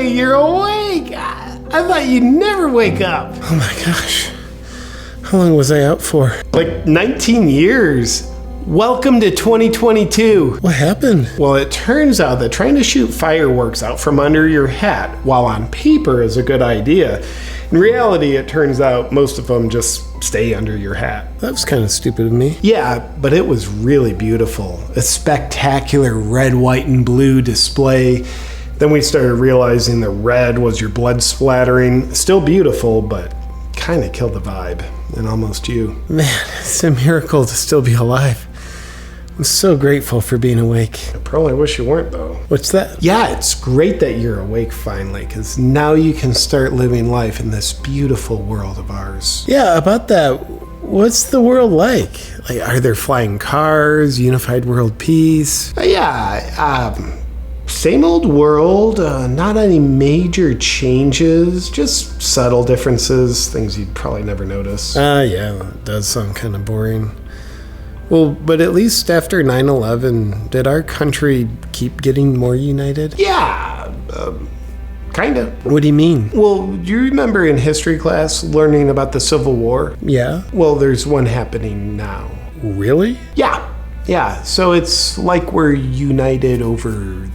way you're awake. I thought you'd never wake up. Oh my gosh. How long was I out for? Like 19 years. Welcome to 2022. What happened? Well, it turns out that trying to shoot fireworks out from under your hat while on paper is a good idea. In reality, it turns out most of them just stay under your hat. That was kind of stupid of me. Yeah, but it was really beautiful. A spectacular red, white, and blue display. Then we started realizing the red was your blood splattering. Still beautiful, but kind of killed the vibe. And almost you. Man, it's a miracle to still be alive. I'm so grateful for being awake. I probably wish you weren't, though. What's that? Yeah, it's great that you're awake finally, because now you can start living life in this beautiful world of ours. Yeah, about that. What's the world like? Like, are there flying cars, unified world peace? Same old world, not any major changes, just subtle differences, things you'd probably never notice. Yeah, that does sound kind of boring. Well, but at least after 9/11, did our country keep getting more united? Yeah, kind of. What do you mean? Well, do you remember in history class learning about the Civil War? Yeah. Well, there's one happening now. Really? Yeah, so it's like we're united over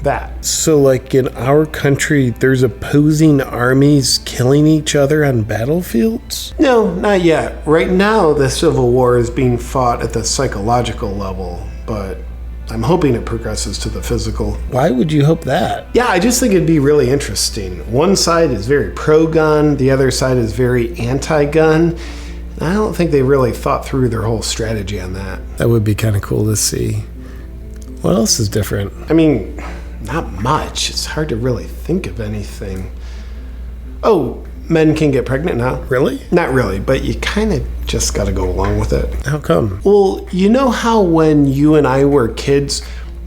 that. So, like in our country, there's opposing armies killing each other on battlefields? No, not yet. Right now, the Civil War is being fought at the psychological level, but I'm hoping it progresses to the physical. Why would you hope that? Yeah, I just think it'd be really interesting. One side is very pro-gun, the other side is very anti-gun. I don't think they really thought through their whole strategy on that. That would be kind of cool to see. What else is different? I mean, not much. It's hard to really think of anything. Oh, men can get pregnant now. Really? Not really, but you kind of just got to go along with it. How come? Well, you know how when you and I were kids,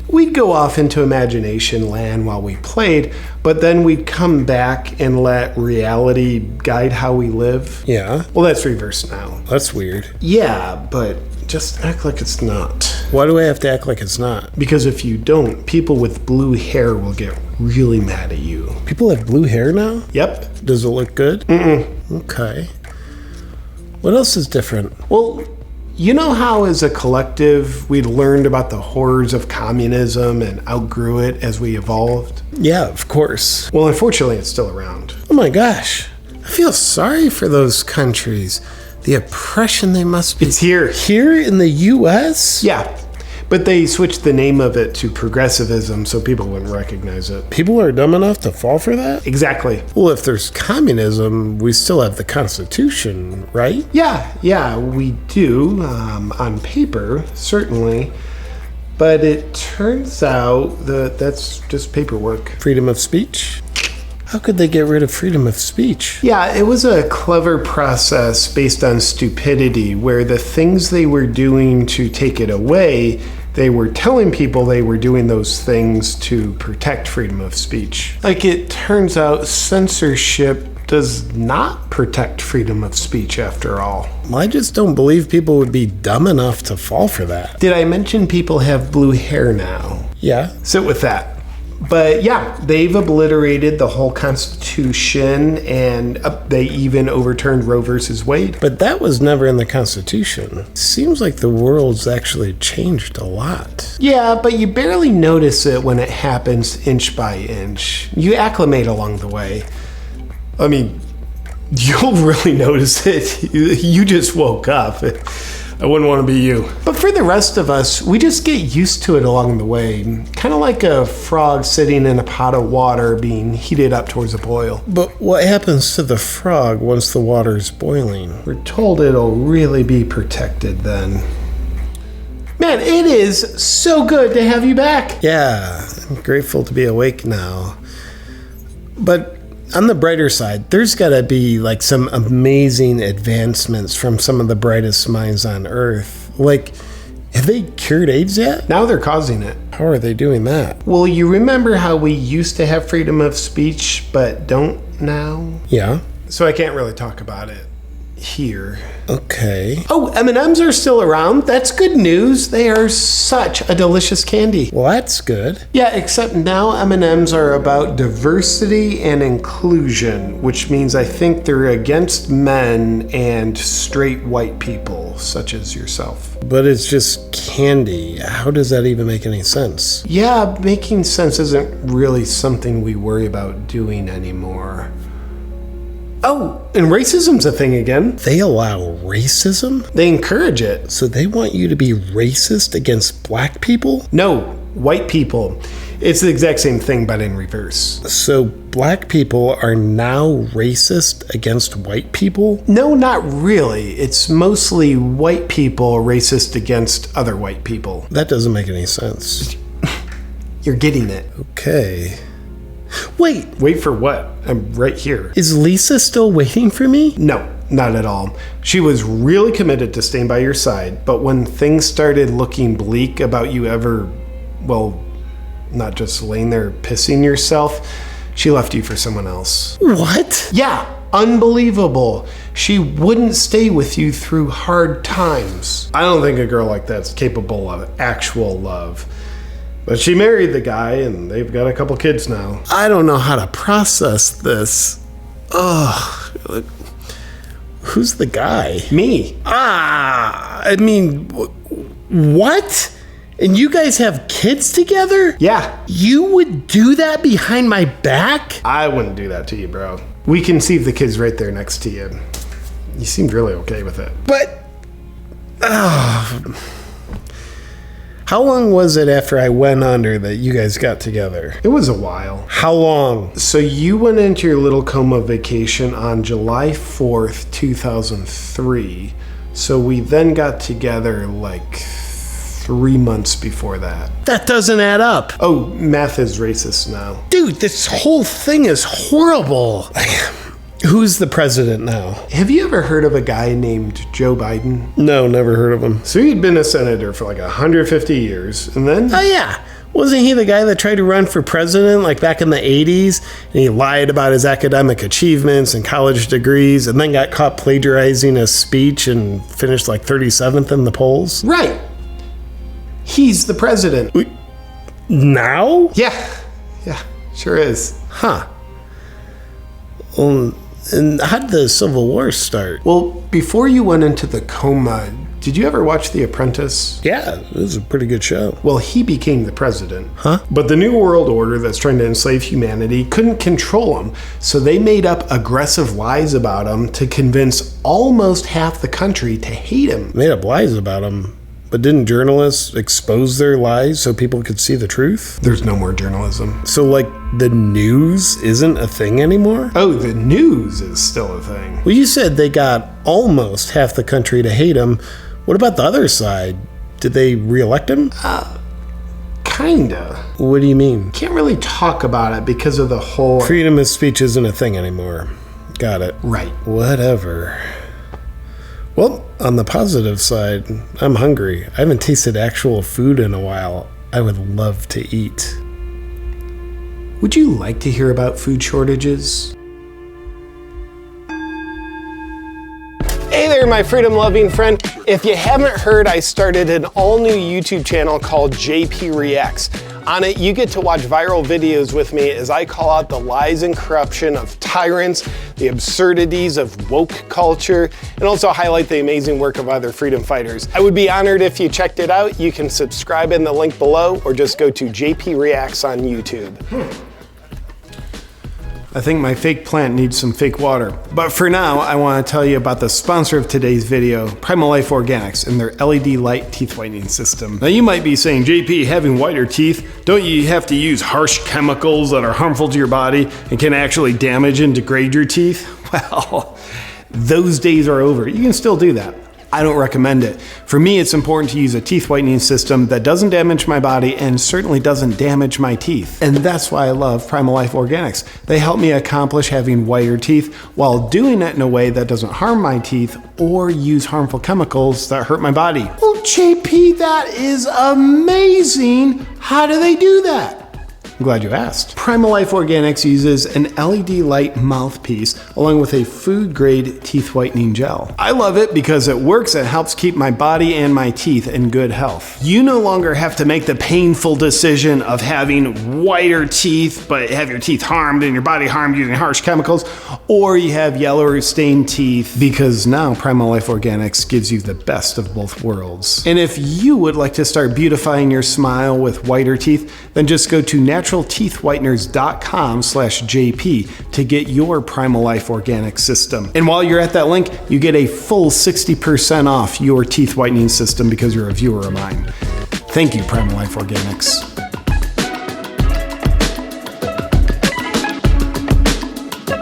we'd go off into imagination land while we played, but then we'd come back and let reality guide how we live? Yeah. Well, that's reversed now. That's weird. Yeah, but just act like it's not. Why do I have to act like it's not? Because if you don't, people with blue hair will get really mad at you. People have blue hair now? Yep. Does it look good? Mm-mm. Okay. What else is different? Well, you know how as a collective we learned about the horrors of communism and outgrew it as we evolved? Yeah, of course. Well, unfortunately, it's still around. Oh my gosh. I feel sorry for those countries. The oppression they must be... It's here. Here in the U.S.? Yeah, but they switched the name of it to progressivism so people wouldn't recognize it. People are dumb enough to fall for that? Exactly. Well, if there's communism, we still have the Constitution, right? Yeah, we do, on paper, certainly. But it turns out that that's just paperwork. Freedom of speech? How could they get rid of freedom of speech? Yeah, it was a clever process based on stupidity, where the things they were doing to take it away, they were telling people they were doing those things to protect freedom of speech. Like, it turns out censorship does not protect freedom of speech after all. Well, I just don't believe people would be dumb enough to fall for that. Did I mention people have blue hair now? Yeah. Sit with that. But yeah, they've obliterated the whole Constitution, and they even overturned Roe versus Wade. But that was never in the Constitution. Seems like the world's actually changed a lot. Yeah, but you barely notice it when it happens inch by inch. You acclimate along the way. I mean, you'll really notice it. You just woke up. I wouldn't want to be you. But for the rest of us, we just get used to it along the way. Kind of like a frog sitting in a pot of water being heated up towards a boil. But what happens to the frog once the water's boiling? We're told it'll really be protected then. Man, it is so good to have you back. Yeah, I'm grateful to be awake now. But on the brighter side, there's got to be like some amazing advancements from some of the brightest minds on Earth. Like, have they cured AIDS yet? Now they're causing it. How are they doing that? Well, you remember how we used to have freedom of speech, but don't now? Yeah. So I can't really talk about it here. Okay. Oh, M&Ms are still around. That's good news. They are such a delicious candy. Well, that's good. Yeah, except now M&Ms are about diversity and inclusion, which means I think they're against men and straight white people, such as yourself. But it's just candy. How does that even make any sense? Yeah, making sense isn't really something we worry about doing anymore. Oh, and racism's a thing again. They allow racism? They encourage it. So they want you to be racist against black people? No, white people. It's the exact same thing, but in reverse. So black people are now racist against white people? No, not really. It's mostly white people racist against other white people. That doesn't make any sense. You're getting it. Okay. Wait, Wait for what? I'm right here. is Lisa still waiting for me? No, not at all. She was really committed to staying by your side, but when things started looking bleak about you ever, well, not just laying there pissing yourself, she left you for someone else. What? Yeah, unbelievable. She wouldn't stay with you through hard times. I don't think a girl like that's capable of actual love. But she married the guy, and they've got a couple kids now. I don't know how to process this. Ugh. Who's the guy? Me. I mean, what? And you guys have kids together? Yeah, You would do that behind my back? I wouldn't do that to you, bro. We conceived the kids right there next to you. You seemed really okay with it. But, how long was it after I went under that you guys got together? It was a while. How long? So you went into your little Coma vacation on July 4th, 2003. So we then got together like 3 months before that. That doesn't add up. Oh, math is racist now. Dude, this whole thing is horrible. Who's the president now? Have you ever heard of a guy named Joe Biden? No, never heard of him. So he'd been a senator for like 150 years, and then... Oh, yeah. Wasn't he the guy that tried to run for president like back in the 80s? And he lied about his academic achievements and college degrees and then got caught plagiarizing a speech and finished like 37th in the polls? Right. He's the president. Now? Yeah, sure is. Huh. And how did the Civil War start? Well, before you went into the Coma, did you ever watch The Apprentice? Yeah, it was a pretty good show. Well, he became the president. Huh? But the New World Order that's trying to enslave humanity couldn't control him, so they made up aggressive lies about him to convince almost half the country to hate him. Made up lies about him. But didn't journalists expose their lies so people could see the truth? There's no more journalism. So, like, the news isn't a thing anymore? Oh, the news is still a thing. Well, you said they got almost half the country to hate him. What about the other side? Did they reelect him? Kinda. What do you mean? Can't really talk about it because of the whole... Freedom of speech isn't a thing anymore. Got it. Right. Whatever. Well, on the positive side, I'm hungry. I haven't tasted actual food in a while. I would love to eat. Would you like to hear about food shortages? Hey there, my freedom-loving friend. If you haven't heard, I started an all-new YouTube channel called JP Reacts. On it, you get to watch viral videos with me as I call out the lies and corruption of tyrants, the absurdities of woke culture, and also highlight the amazing work of other freedom fighters. I would be honored if you checked it out. You can subscribe in the link below or just go to JP Reacts on YouTube. I think my fake plant needs some fake water. But for now, I want to tell you about the sponsor of today's video, Primal Life Organics, and their LED light teeth whitening system. Now you might be saying, JP, having whiter teeth, don't you have to use harsh chemicals that are harmful to your body and can actually damage and degrade your teeth? Well, those days are over. You can still do that. I don't recommend it. For me, it's important to use a teeth whitening system that doesn't damage my body and certainly doesn't damage my teeth. And that's why I love Primal Life Organics. They help me accomplish having whiter teeth while doing it in a way that doesn't harm my teeth or use harmful chemicals that hurt my body. Well, JP, that is amazing. How do they do that? glad you asked. Primal Life Organics uses an LED light mouthpiece along with a food-grade teeth whitening gel. I love it because it works and helps keep my body and my teeth in good health. You no longer have to make the painful decision of having whiter teeth but have your teeth harmed and your body harmed using harsh chemicals, or you have yellow or stained teeth, because now Primal Life Organics gives you the best of both worlds. And if you would like to start beautifying your smile with whiter teeth, then just go to naturalteethwhiteners.com/JP to get your Primal Life Organic system. And while you're at that link, you get a full 60% off your teeth whitening system because you're a viewer of mine. Thank you, Primal Life Organics.